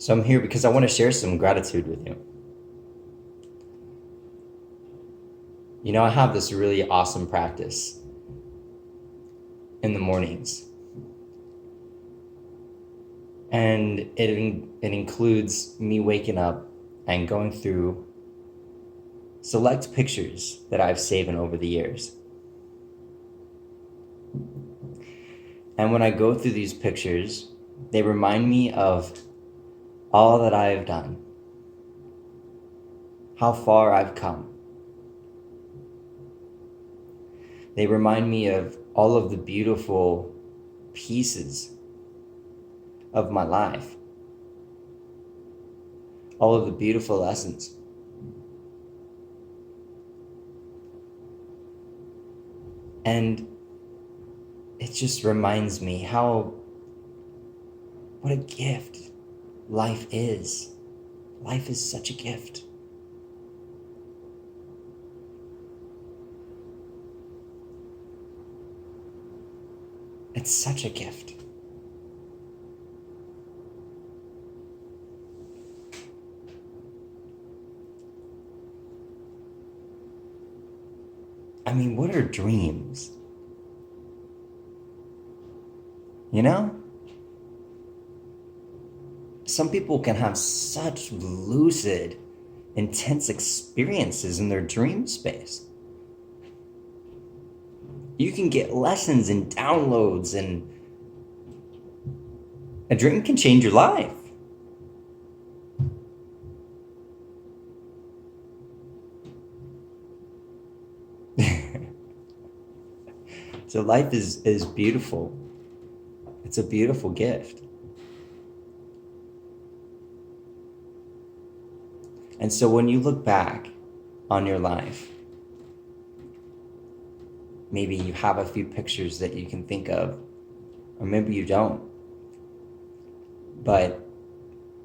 So I'm here because I want to share some gratitude with you. You know, I have this really awesome practice in the mornings. And it includes me waking up and going through select pictures that I've saved over the years. And when I go through these pictures, they remind me of all that I have done, how far I've come. They remind me of all of the beautiful pieces of my life, all of the beautiful lessons. And it just reminds me what a gift life is. Life is such a gift. It's such a gift. I mean, what are dreams? You know? Some people can have such lucid, intense experiences in their dream space. You can get lessons and downloads, and a dream can change your life. So life is beautiful. It's a beautiful gift. And so when you look back on your life, maybe you have a few pictures that you can think of, or maybe you don't. But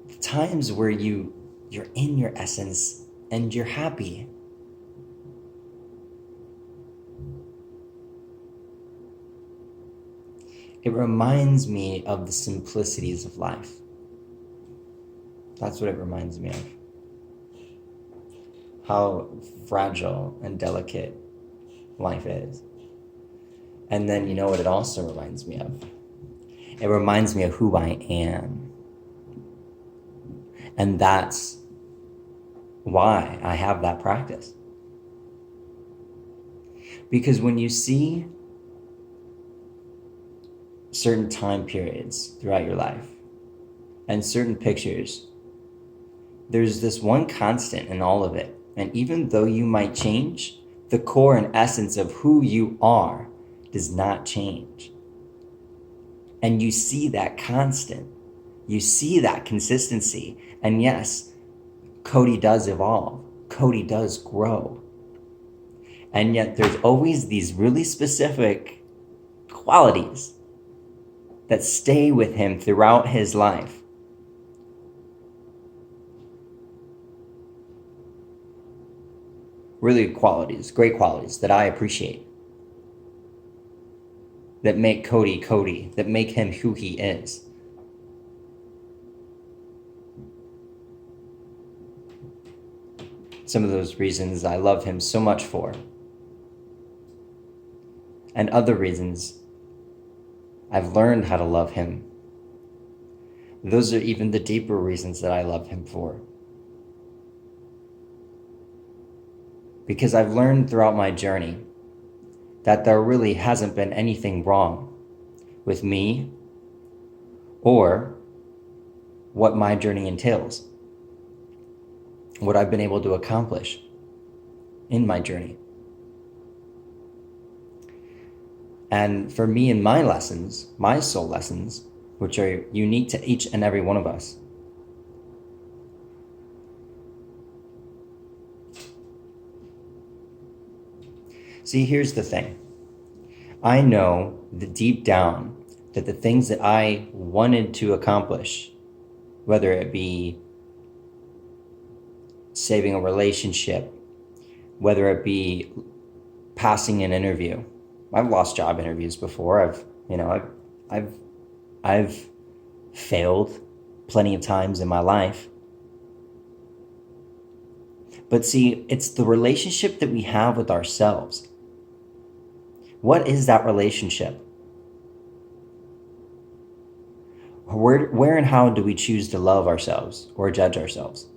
the times where you're in your essence and you're happy, it reminds me of the simplicities of life. That's what it reminds me of. How fragile and delicate life is. And then you know what it also reminds me of? It reminds me of who I am. And that's why I have that practice. Because when you see certain time periods throughout your life and certain pictures, there's this one constant in all of it. And even though you might change, the core and essence of who you are does not change. And you see that constant. You see that consistency. And yes, Cody does evolve. Cody does grow. And yet there's always these really specific qualities that stay with him throughout his life. Really qualities, great qualities that I appreciate. That make Cody Cody, that make him who he is. Some of those reasons I love him so much for. And other reasons I've learned how to love him. Those are even the deeper reasons that I love him for. Because I've learned throughout my journey that there really hasn't been anything wrong with me or what my journey entails, what I've been able to accomplish in my journey. And for me and my lessons, my soul lessons, which are unique to each and every one of us, see, here's the thing. I know that deep down that the things that I wanted to accomplish, whether it be saving a relationship, whether it be passing an interview. I've lost job interviews before. I've failed plenty of times in my life. But see, it's the relationship that we have with ourselves. What is that relationship? Where and how do we choose to love ourselves or judge ourselves?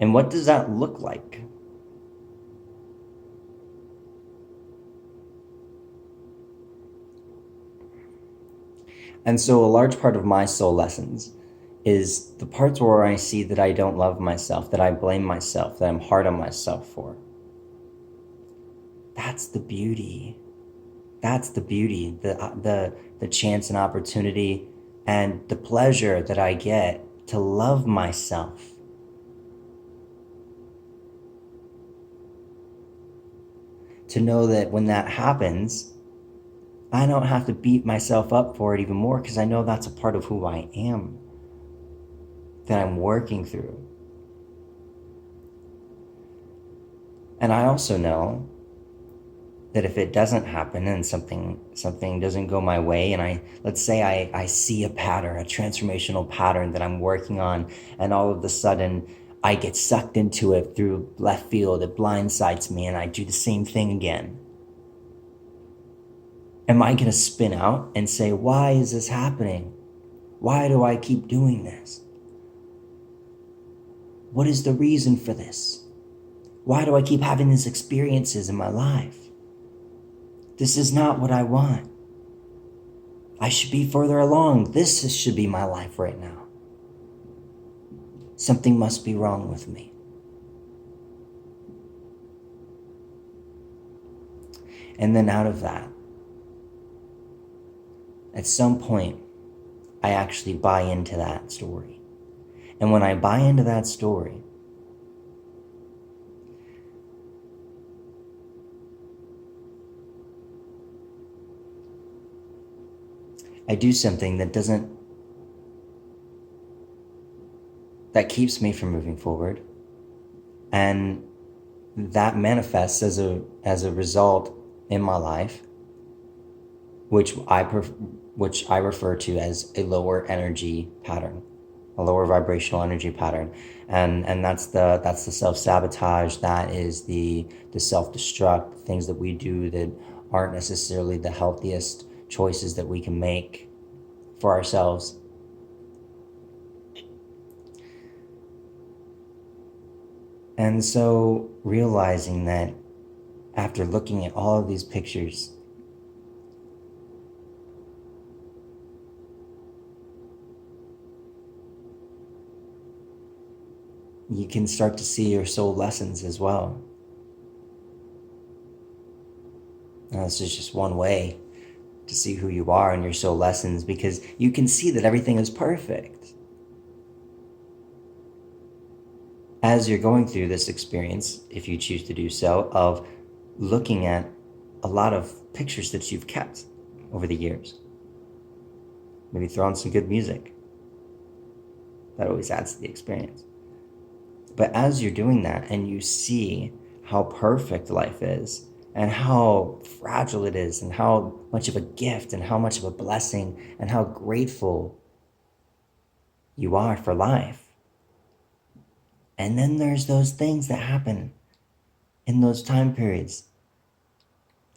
And what does that look like? And so a large part of my soul lessons is the parts where I see that I don't love myself, that I blame myself, that I'm hard on myself for. That's the beauty. That's the beauty, the chance and opportunity and the pleasure that I get to love myself. To know that when that happens, I don't have to beat myself up for it even more, because I know that's a part of who I am that I'm working through. And I also know that if it doesn't happen and something doesn't go my way, and let's say I see a pattern, a transformational pattern that I'm working on, and all of a sudden I get sucked into it through left field, it blindsides me, and I do the same thing again. Am I going to spin out and say, why is this happening? Why do I keep doing this? What is the reason for this? Why do I keep having these experiences in my life? This is not what I want. I should be further along. This should be my life right now. Something must be wrong with me. And then out of that, at some point, I actually buy into that story. And when I buy into that story, I do something that keeps me from moving forward. And that manifests as a result in my life, which I refer to as a lower energy pattern, a lower vibrational energy pattern. And that's the self-sabotage, that is the self-destruct, things that we do that aren't necessarily the healthiest choices that we can make for ourselves. And so realizing that after looking at all of these pictures, you can start to see your soul lessons as well. And this is just one way to see who you are and your soul lessons, because you can see that everything is perfect. As you're going through this experience, if you choose to do so, of looking at a lot of pictures that you've kept over the years, maybe throw on some good music. That always adds to the experience. But as you're doing that and you see how perfect life is and how fragile it is and how much of a gift and how much of a blessing and how grateful you are for life. And then there's those things that happen in those time periods.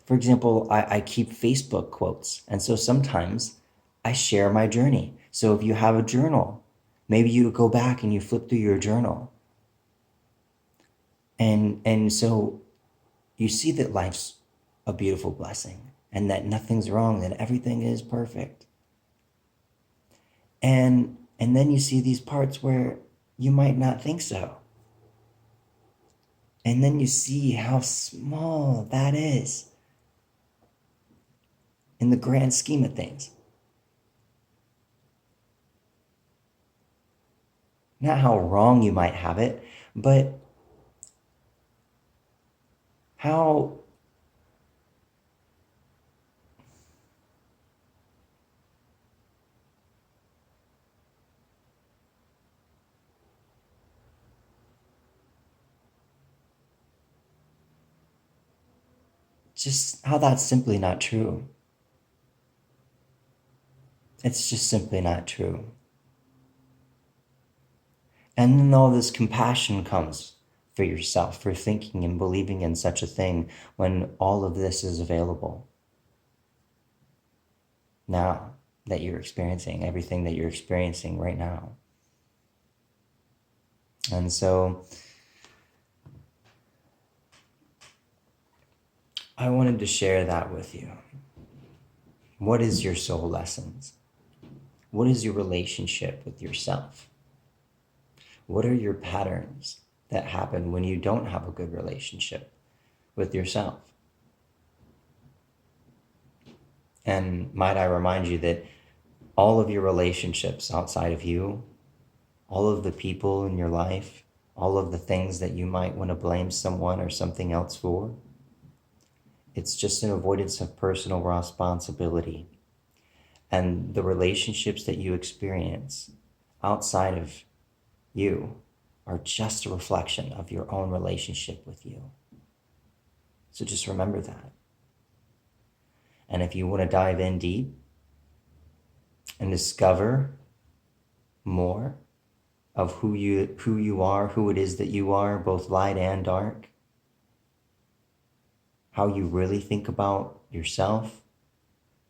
For example, I keep Facebook quotes. And so sometimes I share my journey. So if you have a journal, maybe you go back and you flip through your journal. And so you see that life's a beautiful blessing and that nothing's wrong, that everything is perfect. And then you see these parts where you might not think so. And then you see how small that is in the grand scheme of things. Not how wrong you might have it, but how just how that's simply not true. It's just simply not true. And then all this compassion comes for yourself, for thinking and believing in such a thing when all of this is available. Now that you're experiencing everything that you're experiencing right now. And so I wanted to share that with you. What is your soul lessons? What is your relationship with yourself? What are your patterns that happen when you don't have a good relationship with yourself? And might I remind you that all of your relationships outside of you, all of the people in your life, all of the things that you might want to blame someone or something else for, it's just an avoidance of personal responsibility. And the relationships that you experience outside of you are just a reflection of your own relationship with you. So just remember that. And if you want to dive in deep and discover more of who you are, who it is that you are, both light and dark, how you really think about yourself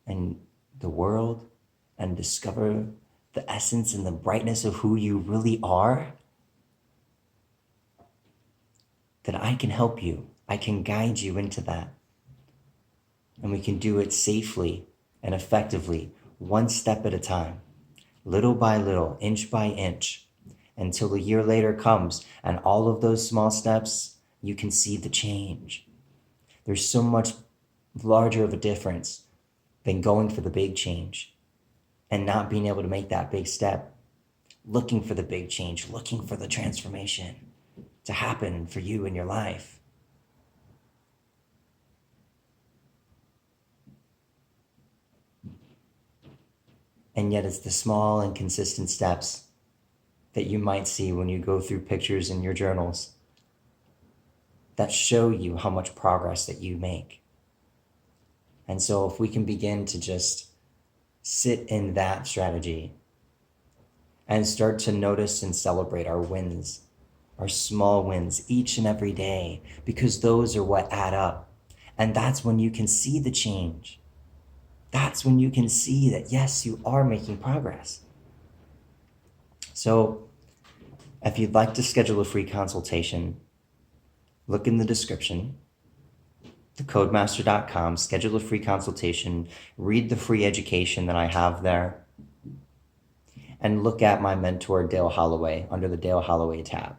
and the world, and discover the essence and the brightness of who you really are, then I can help you. I can guide you into that. And we can do it safely and effectively, one step at a time, little by little, inch by inch, until a year later comes and all of those small steps, you can see the change. There's so much larger of a difference than going for the big change and not being able to make that big step, looking for the big change, looking for the transformation to happen for you in your life. And yet it's the small and consistent steps that you might see when you go through pictures in your journals that show you how much progress that you make. And so if we can begin to just sit in that strategy and start to notice and celebrate our wins, our small wins each and every day, because those are what add up. And that's when you can see the change. That's when you can see that, yes, you are making progress. So if you'd like to schedule a free consultation, look in the description, thekodemaster.com, schedule a free consultation, read the free education that I have there, and look at my mentor, Dale Holloway, under the Dale Holloway tab.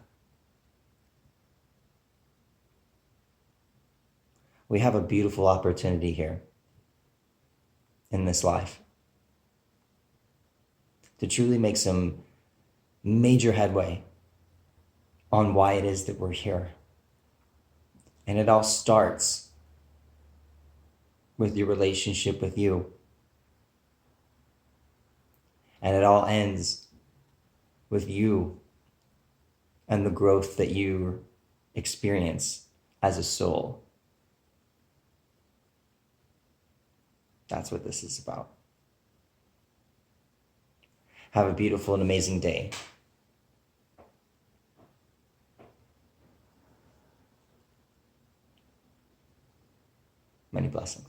We have a beautiful opportunity here in this life to truly make some major headway on why it is that we're here. And it all starts with your relationship with you. And it all ends with you and the growth that you experience as a soul. That's what this is about. Have a beautiful and amazing day. Many blessings.